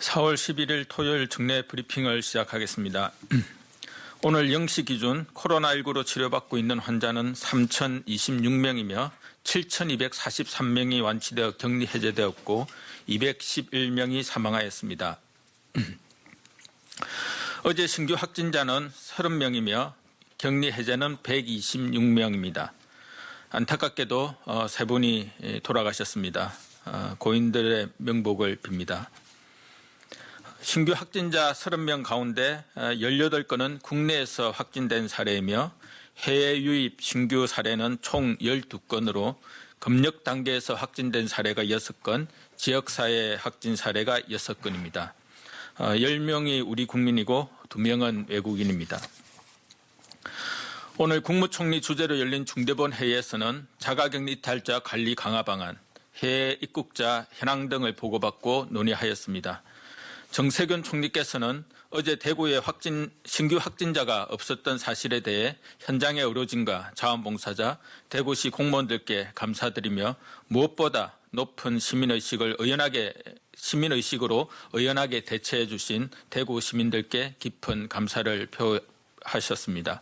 4월 11일 토요일 정례 브리핑을 시작하겠습니다. 오늘 0시 기준 코로나19로 치료받고 있는 환자는 3,026명이며 7,243명이 완치되어 격리 해제되었고 211명이 사망하였습니다. 어제 신규 확진자는 30명이며 격리 해제는 126명입니다. 안타깝게도 3분이 돌아가셨습니다. 고인들의 명복을 빕니다. 신규 확진자 30명 가운데 18건은 국내에서 확진된 사례이며 해외 유입 신규 사례는 총 12건으로 검역 단계에서 확진된 사례가 6건, 지역사회 확진 사례가 6건입니다. 10명이 우리 국민이고 2명은 외국인입니다. 오늘 국무총리 주재로 열린 중대본 회의에서는 자가격리 이탈자 관리 강화 방안, 해외 입국자 현황 등을 보고받고 논의하였습니다. 정세균 총리께서는 어제 대구에 신규 확진자가 없었던 사실에 대해 현장의 의료진과 자원봉사자, 대구시 공무원들께 감사드리며 무엇보다 높은 시민의식으로 의연하게 대처해 주신 대구 시민들께 깊은 감사를 표하셨습니다.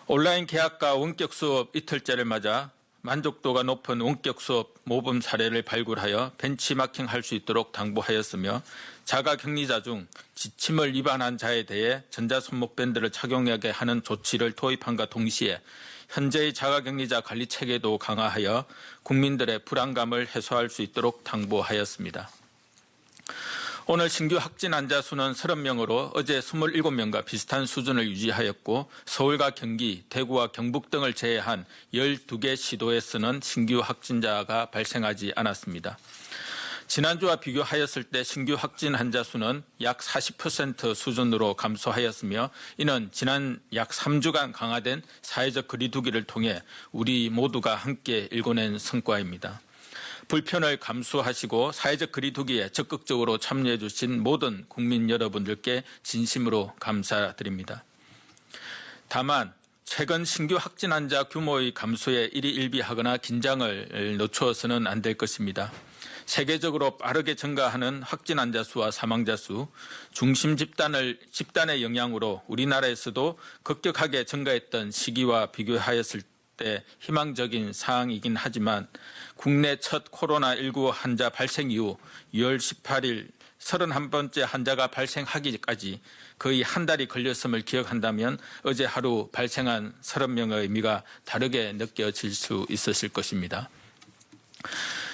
온라인 개학과 원격 수업 이틀째를 맞아 만족도가 높은 원격 수업 모범 사례를 발굴하여 벤치마킹할 수 있도록 당부하였으며 자가격리자 중 지침을 위반한 자에 대해 전자손목밴드를 착용하게 하는 조치를 도입함과 동시에 현재의 자가격리자 관리 체계도 강화하여 국민들의 불안감을 해소할 수 있도록 당부하였습니다. 오늘 신규 확진 환자 수는 30명으로 어제 27명과 비슷한 수준을 유지하였고 서울과 경기, 대구와 경북 등을 제외한 12개 시도에서는 신규 확진자가 발생하지 않았습니다. 지난주와 비교하였을 때 신규 확진 환자 수는 약 40% 수준으로 감소하였으며 이는 지난 약 3주간 강화된 사회적 거리두기를 통해 우리 모두가 함께 일궈낸 성과입니다. 불편을 감수하시고 사회적 거리두기에 적극적으로 참여해 주신 모든 국민 여러분들께 진심으로 감사드립니다. 다만 최근 신규 확진 환자 규모의 감소에 이리 일비하거나 긴장을 늦추어서는 안 될 것입니다. 세계적으로 빠르게 증가하는 확진 환자 수와 사망자 수, 중심 집단의 영향으로 우리나라에서도 급격하게 증가했던 시기와 비교하였을 때 희망적인 사항이긴 하지만 국내 첫 코로나19 환자 발생 이후 6월 18일 31번째 환자가 발생하기까지 거의 한 달이 걸렸음을 기억한다면 어제 하루 발생한 30명의 의미가 다르게 느껴질 수 있으실 것입니다.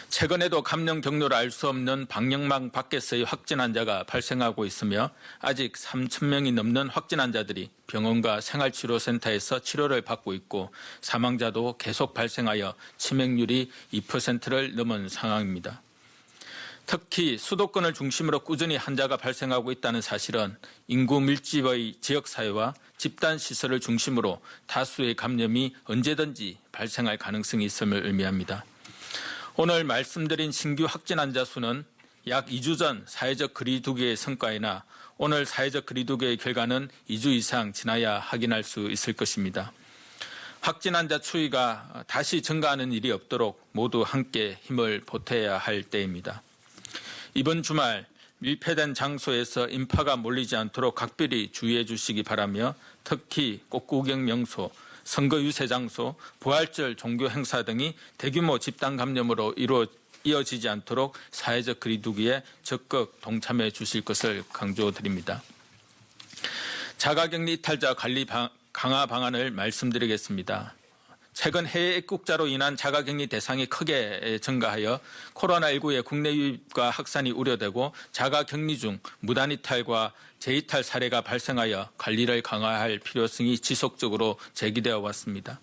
최근에도 감염 경로를 알 수 없는 방역망 밖에서의 확진 환자가 발생하고 있으며 아직 3,000명이 넘는 확진 환자들이 병원과 생활치료센터에서 치료를 받고 있고 사망자도 계속 발생하여 치명률이 2%를 넘은 상황입니다. 특히 수도권을 중심으로 꾸준히 환자가 발생하고 있다는 사실은 인구 밀집의 지역사회와 집단시설을 중심으로 다수의 감염이 언제든지 발생할 가능성이 있음을 의미합니다. 오늘 말씀드린 신규 확진 환자 수는 약 2주 전 사회적 거리두기의 성과이나 오늘 사회적 거리두기의 결과는 2주 이상 지나야 확인할 수 있을 것입니다. 확진 환자 추이가 다시 증가하는 일이 없도록 모두 함께 힘을 보태야 할 때입니다. 이번 주말 밀폐된 장소에서 인파가 몰리지 않도록 각별히 주의해 주시기 바라며 특히 꽃구경 명소, 선거 유세 장소, 부활절 종교 행사 등이 대규모 집단 감염으로 이어지지 않도록 사회적 거리두기에 적극 동참해 주실 것을 강조드립니다. 자가격리 이탈자 관리 강화 방안을 말씀드리겠습니다. 최근 해외 입국자로 인한 자가격리 대상이 크게 증가하여 코로나19의 국내 유입과 확산이 우려되고 자가격리 중 무단이탈과 재이탈 사례가 발생하여 관리를 강화할 필요성이 지속적으로 제기되어 왔습니다.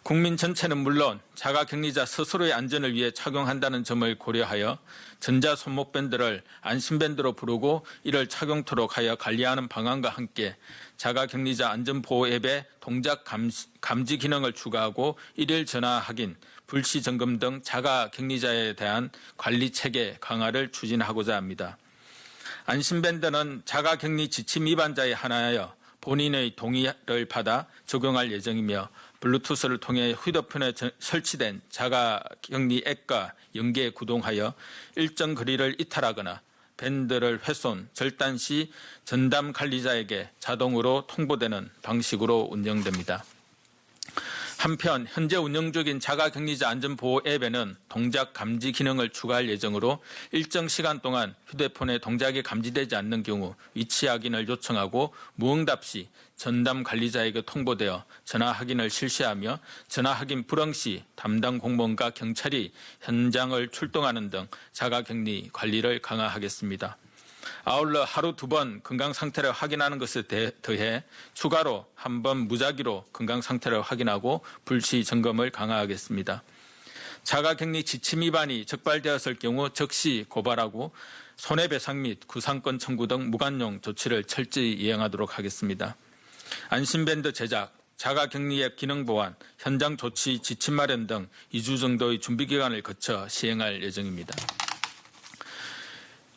국민 전체는 물론 자가격리자 스스로의 안전을 위해 착용한다는 점을 고려하여 전자손목밴드를 안심밴드로 부르고 이를 착용토록 하여 관리하는 방안과 함께 자가격리자 안전보호 앱에 동작 감지 기능을 추가하고 일일 전화 확인, 불시 점검 등 자가격리자에 대한 관리 체계 강화를 추진하고자 합니다. 안심밴드는 자가격리 지침 위반자에 한하여 본인의 동의를 받아 적용할 예정이며 블루투스를 통해 휴대폰에 설치된 자가격리 앱과 연계 구동하여 일정 거리를 이탈하거나 밴드를 훼손, 절단 시 전담 관리자에게 자동으로 통보되는 방식으로 운영됩니다. 한편 현재 운영 중인 자가격리자 안전보호 앱에는 동작 감지 기능을 추가할 예정으로 일정 시간 동안 휴대폰에 동작이 감지되지 않는 경우 위치 확인을 요청하고 무응답 시 전담 관리자에게 통보되어 전화 확인을 실시하며 전화 확인 불응 시 담당 공무원과 경찰이 현장을 출동하는 등 자가격리 관리를 강화하겠습니다. 아울러 하루 2번 건강 상태를 확인하는 것에 더해 추가로 1번 무작위로 건강 상태를 확인하고 불시 점검을 강화하겠습니다. 자가격리 지침 위반이 적발되었을 경우 즉시 고발하고 손해배상 및 구상권 청구 등 무관용 조치를 철저히 이행하도록 하겠습니다. 안심밴드 제작, 자가격리 앱 기능 보완, 현장 조치 지침 마련 등 2주 정도의 준비 기간을 거쳐 시행할 예정입니다.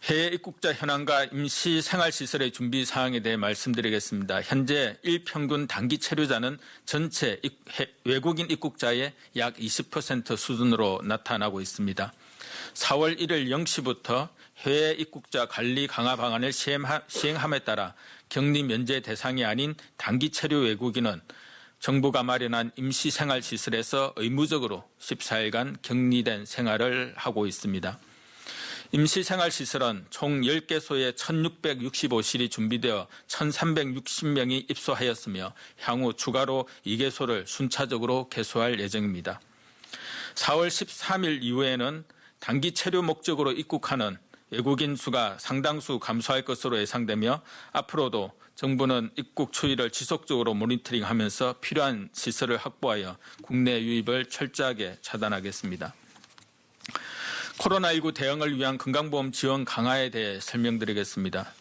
해외 입국자 현황과 임시 생활시설의 준비 사항에 대해 말씀드리겠습니다. 현재 일평균 단기 체류자는 전체 외국인 입국자의 약 20% 수준으로 나타나고 있습니다. 4월 1일 0시부터 해외 입국자 관리 강화 방안을 시행함에 따라 격리 면제 대상이 아닌 단기 체류 외국인은 정부가 마련한 임시 생활시설에서 의무적으로 14일간 격리된 생활을 하고 있습니다. 임시생활시설은 총 10개소에 1,665실이 준비되어 1,360명이 입소하였으며 향후 추가로 2개소를 순차적으로 개소할 예정입니다. 4월 13일 이후에는 단기 체류 목적으로 입국하는 외국인 수가 상당수 감소할 것으로 예상되며 앞으로도 정부는 입국 추이를 지속적으로 모니터링하면서 필요한 시설을 확보하여 국내 유입을 철저하게 차단하겠습니다. 코로나19 대응을 위한 건강보험 지원 강화에 대해 설명드리겠습니다.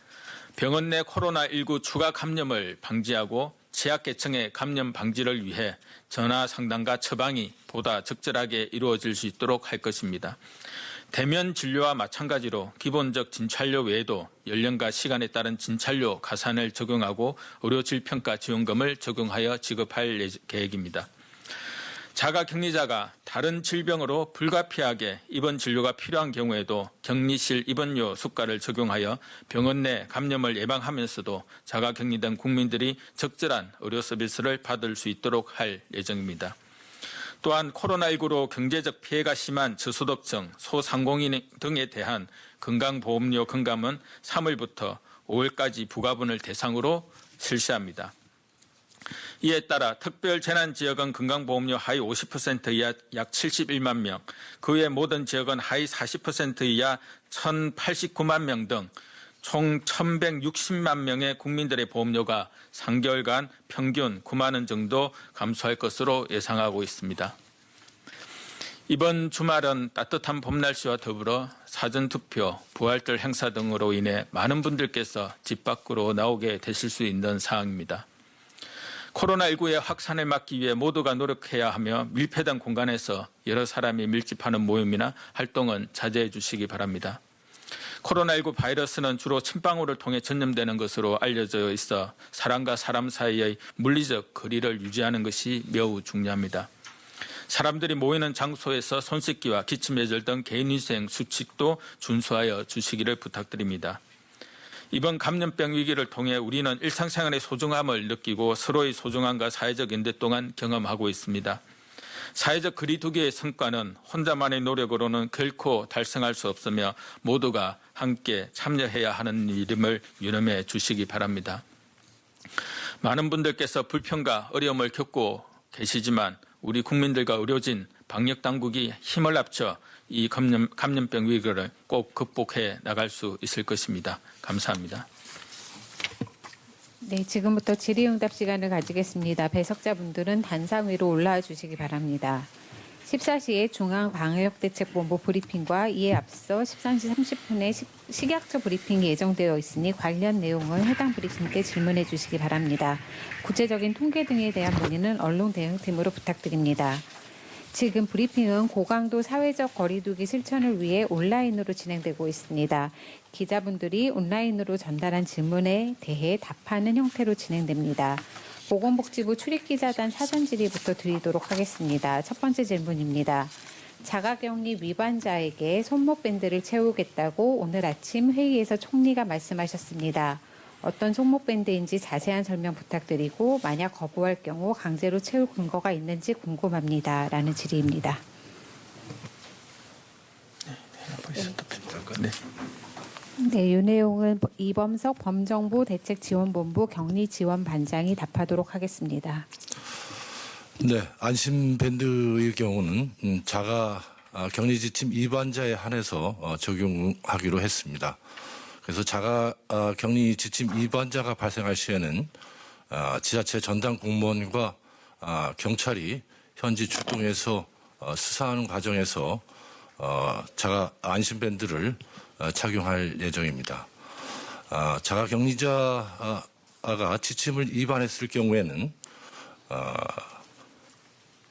병원 내 코로나19 추가 감염을 방지하고 취약계층의 감염 방지를 위해 전화 상담과 처방이 보다 적절하게 이루어질 수 있도록 할 것입니다. 대면 진료와 마찬가지로 기본적 진찰료 외에도 연령과 시간에 따른 진찰료 가산을 적용하고 의료질평가 지원금을 적용하여 지급할 계획입니다. 자가격리자가 다른 질병으로 불가피하게 입원 진료가 필요한 경우에도 격리실 입원료 수가를 적용하여 병원 내 감염을 예방하면서도 자가격리된 국민들이 적절한 의료 서비스를 받을 수 있도록 할 예정입니다. 또한 코로나19로 경제적 피해가 심한 저소득층, 소상공인 등에 대한 건강보험료 경감은 3월부터 5월까지 부과분을 대상으로 실시합니다. 이에 따라 특별재난지역은 건강보험료 하위 50% 이하 약 71만 명, 그 외 모든 지역은 하위 40% 이하 1,089만 명 등 총 1,160만 명의 국민들의 보험료가 3개월간 평균 9만 원 정도 감소할 것으로 예상하고 있습니다. 이번 주말은 따뜻한 봄날씨와 더불어 사전투표, 부활절 행사 등으로 인해 많은 분들께서 집 밖으로 나오게 되실 수 있는 상황입니다. 코로나19의 확산을 막기 위해 모두가 노력해야 하며 밀폐된 공간에서 여러 사람이 밀집하는 모임이나 활동은 자제해 주시기 바랍니다. 코로나19 바이러스는 주로 침방울을 통해 전염되는 것으로 알려져 있어 사람과 사람 사이의 물리적 거리를 유지하는 것이 매우 중요합니다. 사람들이 모이는 장소에서 손 씻기와 기침 예절 등 개인위생 수칙도 준수하여 주시기를 부탁드립니다. 이번 감염병 위기를 통해 우리는 일상생활의 소중함을 느끼고 서로의 소중함과 사회적 연대 동안 경험하고 있습니다. 사회적 거리두기의 성과는 혼자만의 노력으로는 결코 달성할 수 없으며 모두가 함께 참여해야 하는 일임을 유념해 주시기 바랍니다. 많은 분들께서 불편과 어려움을 겪고 계시지만 우리 국민들과 의료진, 방역당국이 힘을 합쳐 이 감염병 위기를 꼭 극복해 나갈 수 있을 것입니다. 감사합니다. 네, 지금부터 질의응답 시간을 가지겠습니다. 배석자분들은 단상 위로 올라와 주시기 바랍니다. 14시에 중앙방역대책본부 브리핑과 이에 앞서 13시 30분에 식약처 브리핑이 예정되어 있으니 관련 내용을 해당 브리핑 때 질문해 주시기 바랍니다. 구체적인 통계 등에 대한 문의는 언론대응팀으로 부탁드립니다. 지금 브리핑은 고강도 사회적 거리두기 실천을 위해 온라인으로 진행되고 있습니다. 기자분들이 온라인으로 전달한 질문에 대해 답하는 형태로 진행됩니다. 보건복지부 출입기자단 사전 질의부터 드리도록 하겠습니다. 첫 번째 질문입니다. 자가격리 위반자에게 손목밴드를 채우겠다고 오늘 아침 회의에서 총리가 말씀하셨습니다. 어떤 손목밴드인지 자세한 설명 부탁드리고 만약 거부할 경우 강제로 채울 근거가 있는지 궁금합니다. 라는 질의입니다. 네, 이 내용은 이범석 범정부 대책지원본부 격리지원반장이 답하도록 하겠습니다. 네, 안심밴드의 경우는 자가 격리지침 위반자에 한해서 적용하기로 했습니다. 그래서 자가 격리지침 위반자가 발생할 시에는 지자체 전담 공무원과 경찰이 현지 출동해서 수사하는 과정에서 자가 안심밴드를 착용할 예정입니다. 자가 격리자가 지침을 위반했을 경우에는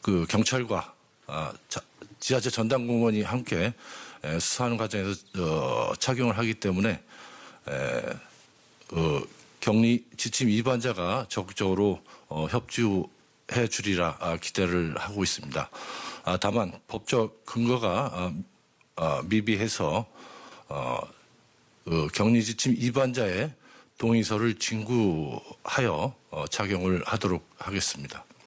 그 경찰과 지자체 전담 공무원이 함께 수사하는 과정에서 착용을 하기 때문에 격리 지침 위반자가 적극적으로 협조해 주리라 기대를 하고 있습니다. 다만 법적 근거가 미비해서 격리 지침 위반자의 동의서를 진구하여 착용을 하도록 하겠습니다.